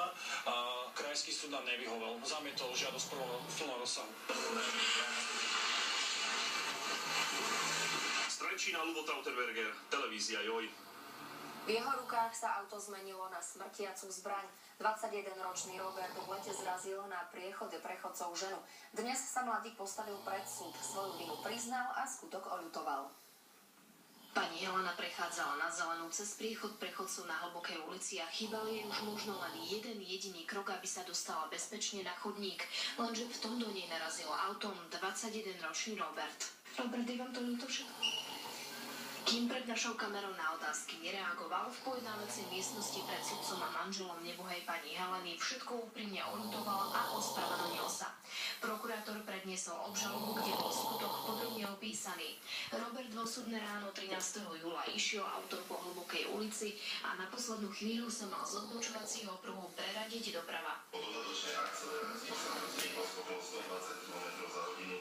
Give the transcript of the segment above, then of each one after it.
Trenčína a krajský súd nám nevyhovel. Zamietol žiadosť plného rozsahu. Z Trenčína Ľubo Trautenberger, televízia JOJ. V jeho rukách sa auto zmenilo na smrtiacu zbraň. 21-ročný Robert v lete zrazil na priechode prechodcov ženu. Dnes sa mladík postavil pred súd, svoju vinu priznal a skutok oľutoval. Pani Helena prechádzala na zelenú cez priechod prechodcov na Hlbokej ulici a chýbal jej už možno len jeden jediný krok, aby sa dostala bezpečne na chodník. Lenže v tom do nej narazil autom 21-ročný Robert. Robert, je vám to ľúto všetko? Kým pred našou kamerou na otázky nereagoval, v pojednávacej miestnosti pred sudcom a manželom nebohej pani Heleny všetko úprimne oľutoval a ospravedlnil sa. Prokurátor predniesol obžalobu, kde bol skutok podrobne opísaný. Robert vo súdne ráno 13. júla išiel autom po Hlbokej ulici a na poslednú chvíľu sa mal z odbočovacieho pruhu preradiť doprava. Po dodatočnej akcelerácii sa vznikol schopnosť 120 km za hodinu,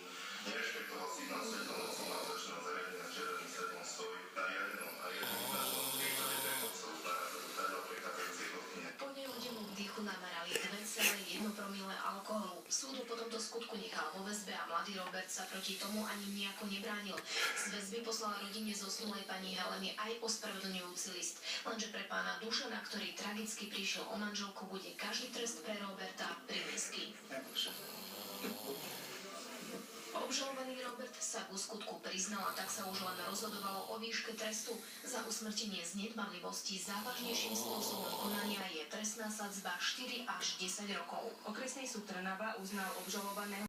nerešpektoval signál signalizačného zariadenia červeným svetlom stojí na riadenom a jednoznačnom prípade prechodcov narazil vedľa prechádzajúcej chodkyne. Po nehodinu dýchu namerali 2,1 promile alkoholu. Súdu po tomto skutku nechal vo väzbe a mladý Robert sa proti tomu ani nejako nebránil. Z väzby poslal rodine zosnulej pani Heleny aj ospravedlňujúci list. Lenže pre pána Dušana, ktorý tragicky prišiel o manželku, bude každý trest pre Roberta prímeský. Obžalovaný Robert sa ku skutku priznal a tak sa už len rozhodovalo o výške trestu. Za usmrtenie z nedbanlivosti závažnejším spôsobom konania je trestná sadzba 4 až 10 rokov. Okresný súd Trnava uznal obžalovaného